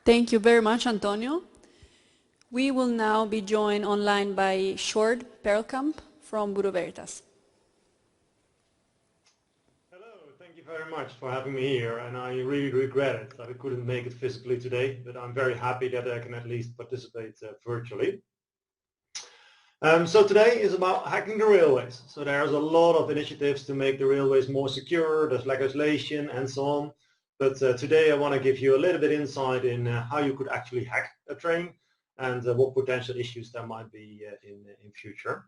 Thank you very much, Antonio. We will now be joined online by Sjoerd Peerlkamp from Bureau Veritas. Hello, thank you very much for having me here, and I really regret it that I couldn't make it physically today, but I'm very happy that I can at least participate virtually. So today is about hacking the railways. So there's a lot of initiatives to make the railways more secure, there's legislation and so on. But today I want to give you a little bit insight in how you could actually hack a train and what potential issues there might be in future.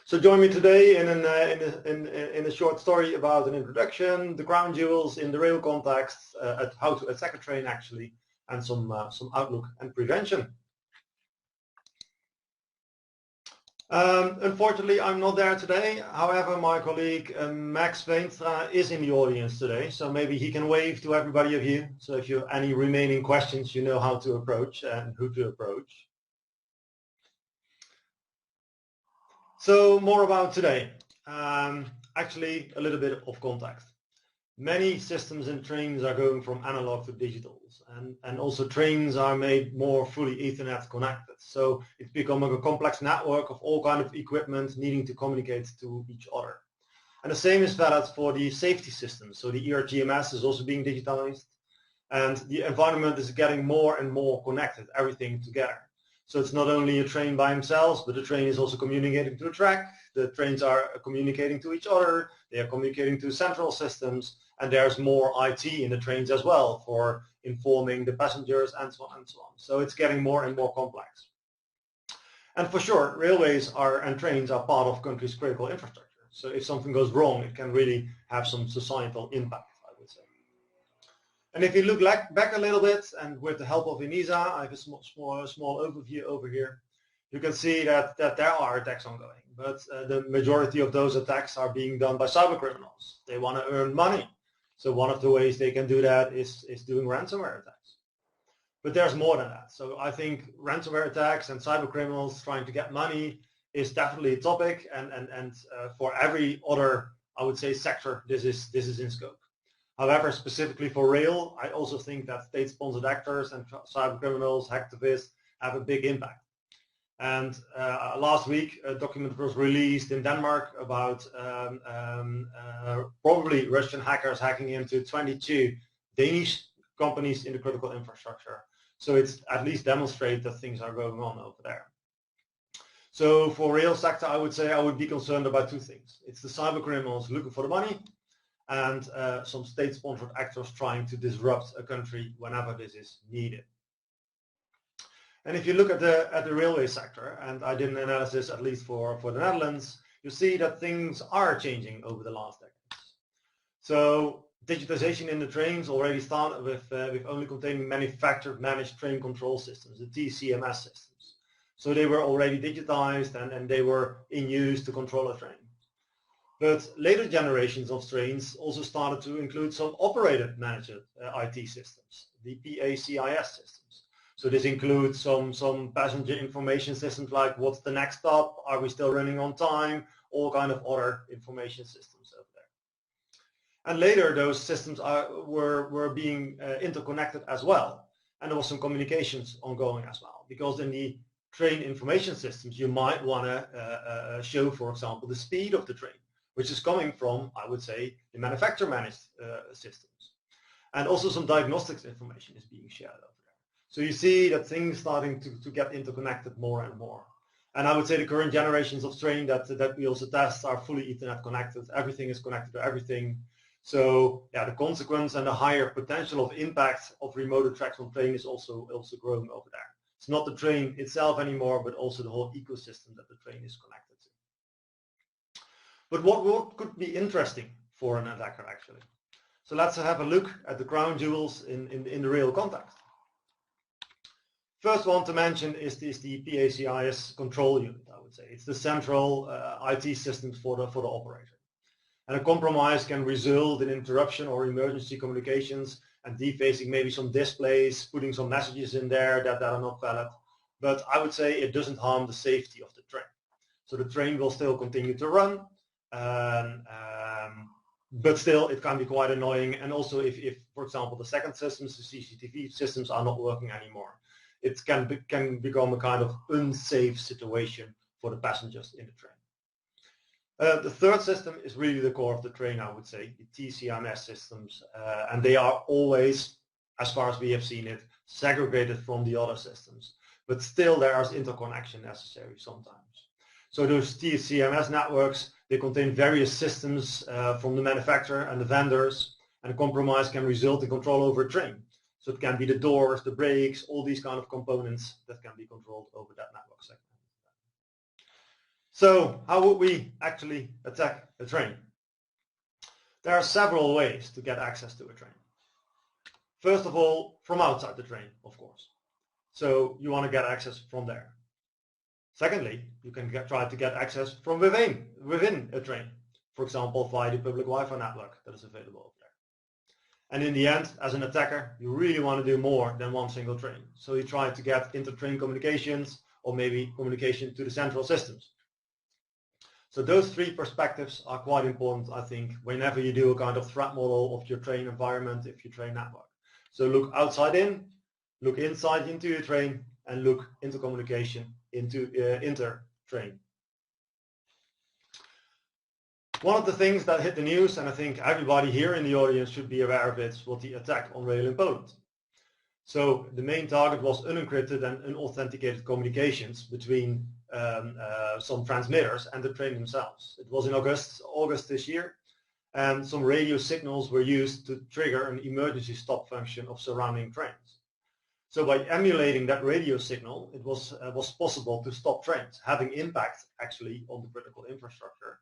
So join me today in a short story about an introduction, the crown jewels in the rail context, how to attack a train actually, and some outlook and prevention. Unfortunately, I'm not there today. However, my colleague Max Veenstra is in the audience today, so maybe he can wave to everybody of you. So if you have any remaining questions, you know how to approach and who to approach. So more about today. Actually, a little bit of context. Many systems in trains are going from analog to digitals, and also trains are made more fully Ethernet connected. So it's becoming a complex network of all kinds of equipment needing to communicate to each other. And the same is valid for the safety systems. So the ERTMS is also being digitized, and the environment is getting more and more connected, everything together. So it's not only a train by themselves, but the train is also communicating to the track. The trains are communicating to each other. They are communicating to central systems. And there's more IT in the trains as well for informing the passengers and so on and so on. So it's getting more and more complex. And for sure, railways and trains are part of country's critical infrastructure. So if something goes wrong, it can really have some societal impact, I would say. And if you look back a little bit, and with the help of Inisa, I have a small overview over here. You can see that there are attacks ongoing, but the majority of those attacks are being done by cyber criminals. They want to earn money. So one of the ways they can do that is doing ransomware attacks. But there's more than that. So I think ransomware attacks and cyber criminals trying to get money is definitely a topic, and for every other, I would say, sector, this is in scope. However, specifically for rail, I also think that state-sponsored actors and cyber criminals, hacktivists have a big impact. And last week, a document was released in Denmark about probably Russian hackers hacking into 22 Danish companies in the critical infrastructure. So it's at least demonstrate that things are going on over there. So for rail sector, I would say I would be concerned about two things. It's the cyber criminals looking for the money, and some state-sponsored actors trying to disrupt a country whenever this is needed. And if you look at the railway sector, and I did an analysis at least for the Netherlands, you see that things are changing over the last decades. So digitization in the trains already started with only containing manufactured managed train control systems, the TCMS systems. So they were already digitized and they were in use to control a train. But later generations of trains also started to include some operated managed IT systems, the PACIS systems. So this includes some passenger information systems like what's the next stop, are we still running on time, all kind of other information systems over there. And later those systems were being interconnected as well. And there was some communications ongoing as well, because in the train information systems you might want to show, for example, the speed of the train, which is coming from, I would say, the manufacturer managed systems. And also some diagnostics information is being shared over there. So you see that things starting to get interconnected more and more. And I would say the current generations of train that we also test are fully Ethernet connected. Everything is connected to everything. So yeah, the consequence and the higher potential of impact of remote attacks on train is also growing over there. It's not the train itself anymore, but also the whole ecosystem that the train is connected to. But what could be interesting for an attacker actually? So let's have a look at the crown jewels in the real context. First one to mention is the PACIS control unit, I would say. It's the central IT system for the operator. And a compromise can result in interruption or emergency communications and defacing maybe some displays, putting some messages in there that are not valid. But I would say it doesn't harm the safety of the train. So the train will still continue to run. but still it can be quite annoying. And also if for example, the second systems, the CCTV systems are not working anymore, it can become a kind of unsafe situation for the passengers in the train. The third system is really the core of the train, I would say, the TCMS systems, and they are always, as far as we have seen it, segregated from the other systems. But still there is interconnection necessary sometimes. So those TCMS networks, they contain various systems from the manufacturer and the vendors, and a compromise can result in control over a train. So it can be the doors, the brakes, all these kind of components that can be controlled over that network segment. So how would we actually attack a train? There are several ways to get access to a train. First of all, from outside the train, of course. So you want to get access from there. Secondly, you can try to get access from within a train, for example, via the public Wi-Fi network that is available over there. And in the end, as an attacker, you really want to do more than one single train. So you try to get inter-train communications or maybe communication to the central systems. So those three perspectives are quite important, I think, whenever you do a kind of threat model of your train environment, if your train network. So look outside in, look inside into your train, and look into communication into inter-train. One of the things that hit the news, and I think everybody here in the audience should be aware of it, was the attack on rail in Poland. So the main target was unencrypted and unauthenticated communications between some transmitters and the train themselves. It was in August this year, and some radio signals were used to trigger an emergency stop function of surrounding trains. So by emulating that radio signal, it was possible to stop trains, having impact actually on the critical infrastructure.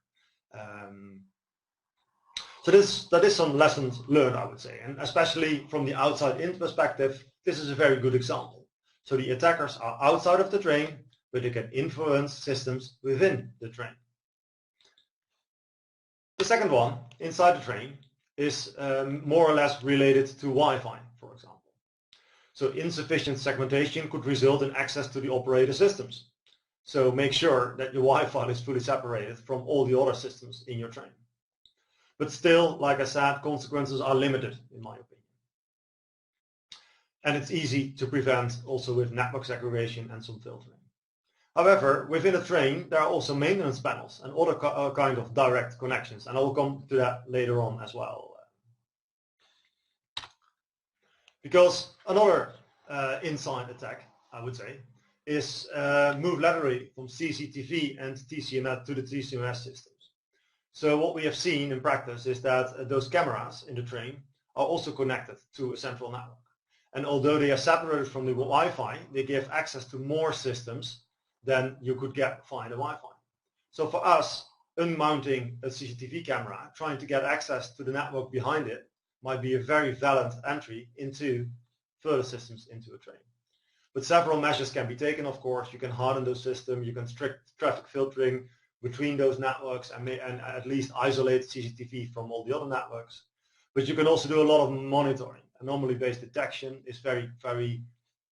So that is some lessons learned, I would say, and especially from the outside-in perspective, this is a very good example. So the attackers are outside of the train, but they can influence systems within the train. The second one, inside the train, is more or less related to Wi-Fi, for example. So insufficient segmentation could result in access to the operator systems. So make sure that your Wi-Fi is fully separated from all the other systems in your train. But still, like I said, consequences are limited, in my opinion. And it's easy to prevent also with network segregation and some filtering. However, within a train, there are also maintenance panels and other kind of direct connections, and I will come to that later on as well. Because another inside attack, I would say, is move laterally from CCTV and TCMS to the TCMS systems. So what we have seen in practice is that those cameras in the train are also connected to a central network. And although they are separated from the Wi-Fi, they give access to more systems than you could get via the Wi-Fi. So for us, unmounting a CCTV camera, trying to get access to the network behind it, might be a very valid entry into further systems into a train. But several measures can be taken, of course. You can harden those systems, you can strict traffic filtering between those networks and at least isolate CCTV from all the other networks. But you can also do a lot of monitoring. Anomaly-based detection is very, very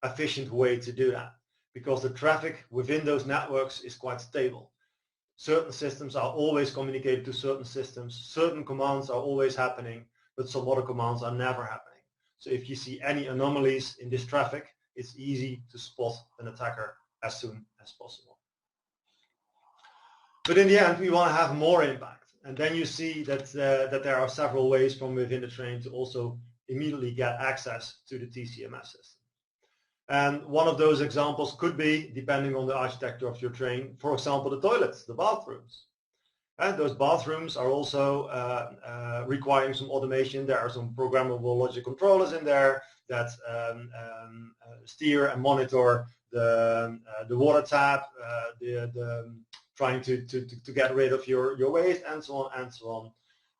efficient way to do that because the traffic within those networks is quite stable. Certain systems are always communicated to certain systems. Certain commands are always happening, but some other commands are never happening. So if you see any anomalies in this traffic, it's easy to spot an attacker as soon as possible. But in the end, we want to have more impact. And then you see that, that there are several ways from within the train to also immediately get access to the TCMS system. And one of those examples could be, depending on the architecture of your train, for example, the toilets, the bathrooms. And those bathrooms are also requiring some automation. There are some programmable logic controllers in there that steer and monitor the water tap, trying to get rid of your waste, and so on and so on.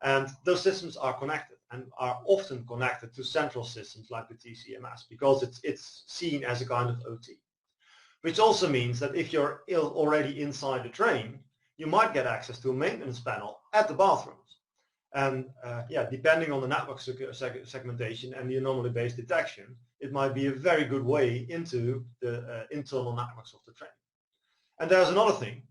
And those systems are connected and are often connected to central systems like the TCMS because it's seen as a kind of OT. Which also means that if you're already inside the train, you might get access to a maintenance panel at the bathrooms. And yeah, depending on the network segmentation and the anomaly-based detection, it might be a very good way into the internal networks of the train. And there's another thing.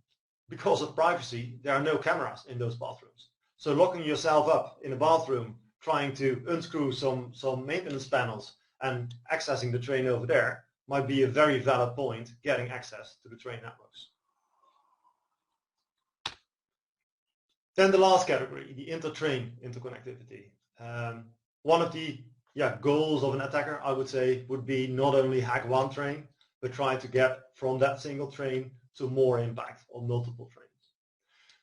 Because of privacy, there are no cameras in those bathrooms. So locking yourself up in a bathroom, trying to unscrew some maintenance panels and accessing the train over there might be a very valid point getting access to the train networks. Then the last category, the inter-train interconnectivity. One of the goals of an attacker, I would say, would be not only hack one train, but try to get from that single train to more impact on multiple trains.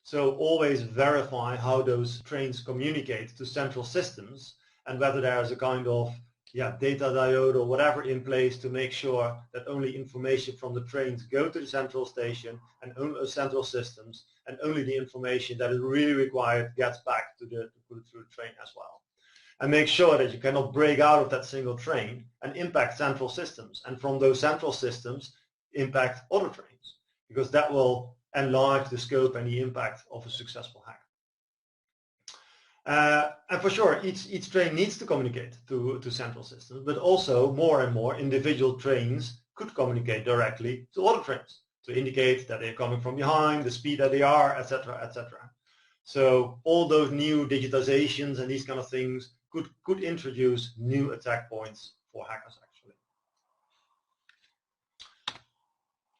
So always verify how those trains communicate to central systems and whether there is a kind of data diode or whatever in place to make sure that only information from the trains go to the central station and only central systems, and only the information that is really required gets back to put it through the train as well. And make sure that you cannot break out of that single train and impact central systems, and from those central systems impact other trains, because that will enlarge the scope and the impact of a successful hack. And for sure, each train needs to communicate to central systems, but also more and more individual trains could communicate directly to other trains to indicate that they're coming from behind, the speed that they are, etc., etc. So all those new digitizations and these kind of things could introduce new attack points for hackers actually.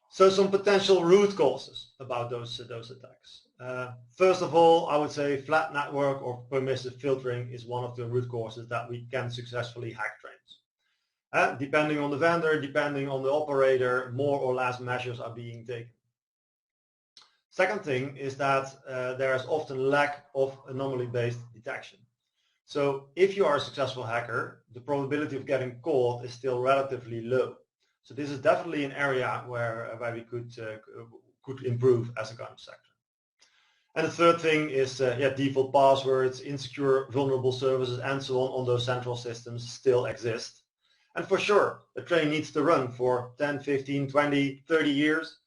So some potential root causes about those attacks. First of all, I would say flat network or permissive filtering is one of the root causes that we can successfully hack trains. Depending on the vendor, depending on the operator, more or less measures are being taken. Second thing is that there is often lack of anomaly-based detection. So if you are a successful hacker, the probability of getting caught is still relatively low. So this is definitely an area where we could improve as a kind of sector. And the third thing is default passwords, insecure vulnerable services, and so on those central systems still exist. And for sure, a train needs to run for 10, 15, 20, 30 years,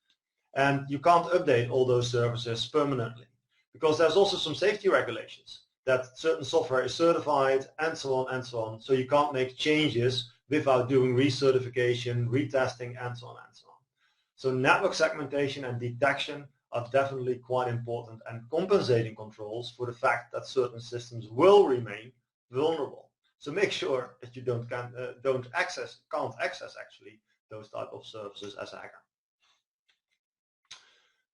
and you can't update all those services permanently, because there's also some safety regulations that certain software is certified and so on and so on. So you can't make changes without doing recertification, retesting, and so on and so on. So network segmentation and detection are definitely quite important, and compensating controls for the fact that certain systems will remain vulnerable. So make sure that you can't access actually those type of services as a hacker.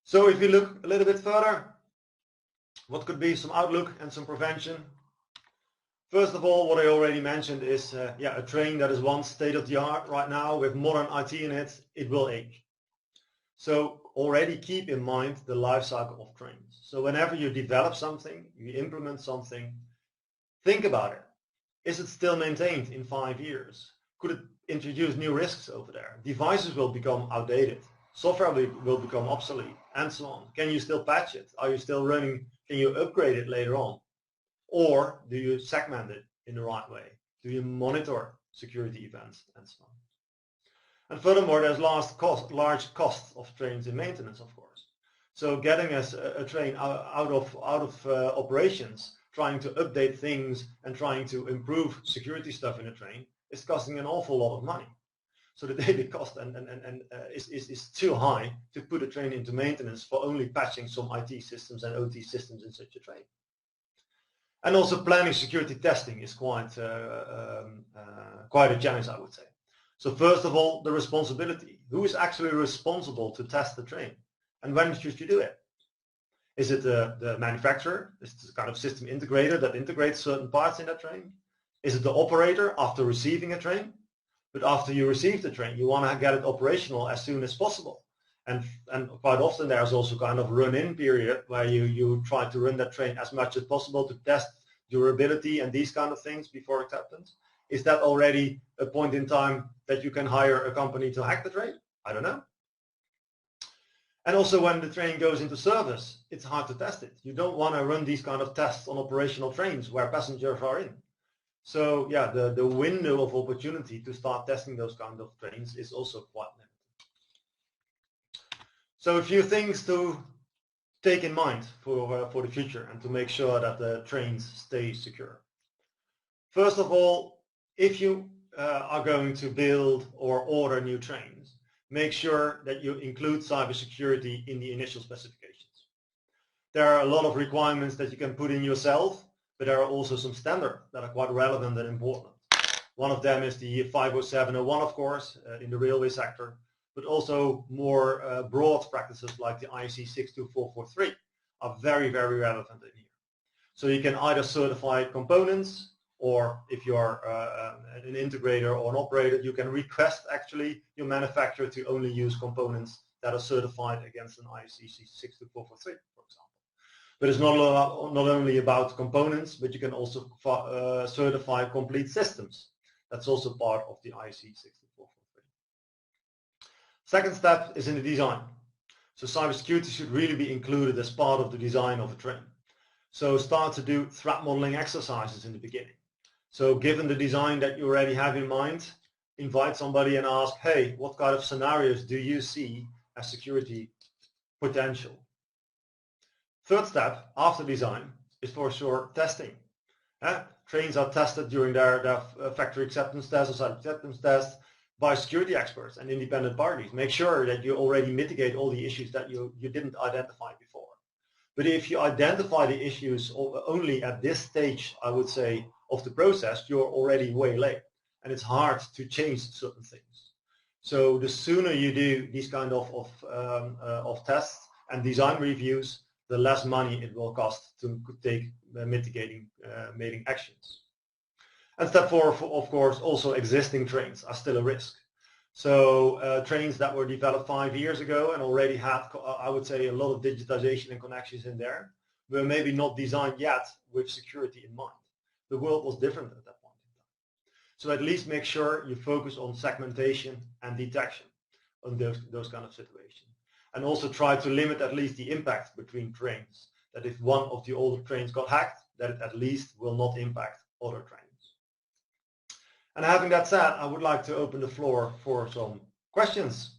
So if you look a little bit further, what could be some outlook and some prevention? First of all, what I already mentioned is a train that is once state of the art right now with modern IT in it, it will age. So already keep in mind the life cycle of trains. So whenever you develop something, you implement something, think about it. Is it still maintained in 5 years? Could it introduce new risks over there? Devices will become outdated. Software will become obsolete, and so on. Can you still patch it? Are you still running? Can you upgrade it later on? Or do you segment it in the right way? Do you monitor security events and so on? And furthermore, there's large costs of trains in maintenance, of course. So getting a train out of operations, trying to update things and trying to improve security stuff in a train is costing an awful lot of money. So the daily cost is too high to put a train into maintenance for only patching some IT systems and OT systems in such a train. And also planning security testing is quite a challenge, I would say. So first of all, the responsibility. Who is actually responsible to test the train? And when should you do it? Is it the manufacturer? Is it the kind of system integrator that integrates certain parts in that train? Is it the operator after receiving a train? But after you receive the train, you want to get it operational as soon as possible. And quite often there's also kind of run-in period where you try to run that train as much as possible to test durability and these kind of things before acceptance. Is that already a point in time that you can hire a company to hack the train? I don't know. And also when the train goes into service, it's hard to test it. You don't want to run these kind of tests on operational trains where passengers are in. So yeah, the window of opportunity to start testing those kind of trains is also quite limited. So a few things to take in mind for the future and to make sure that the trains stay secure. First of all, if you are going to build or order new trains, make sure that you include cybersecurity in the initial specifications. there are a lot of requirements that you can put in yourself, but there are also some standards that are quite relevant and important. One of them is the 50701, of course, in the railway sector, but also more broad practices like the IEC 62443 are very, very relevant in here. So you can either certify components, or if you're an integrator or an operator, you can request actually your manufacturer to only use components that are certified against an IEC 62443, for example. But it's not only about components, but you can also certify complete systems. That's also part of the IEC 62443. Second step is in the design. So cybersecurity should really be included as part of the design of a train. So start to do threat modeling exercises in the beginning. So given the design that you already have in mind, invite somebody and ask, hey, what kind of scenarios do you see as security potential? Third step after design is for sure testing. Trains are tested during their factory acceptance test or site acceptance test by security experts and independent parties. Make sure that you already mitigate all the issues that you didn't identify before. But if you identify the issues only at this stage, I would say, of the process, you're already way late, and it's hard to change certain things. So the sooner you do these kind of tests and design reviews, the less money it will cost to take mitigating actions. And step 4, of course, also existing trains are still a risk. So trains that were developed 5 years ago and already had, I would say, a lot of digitization and connections in there, were maybe not designed yet with security in mind. The world was different at that point in time. So at least make sure you focus on segmentation and detection on those kind of situations. And also try to limit at least the impact between trains, that if one of the older trains got hacked, that it at least will not impact other trains. And having that said, I would like to open the floor for some questions.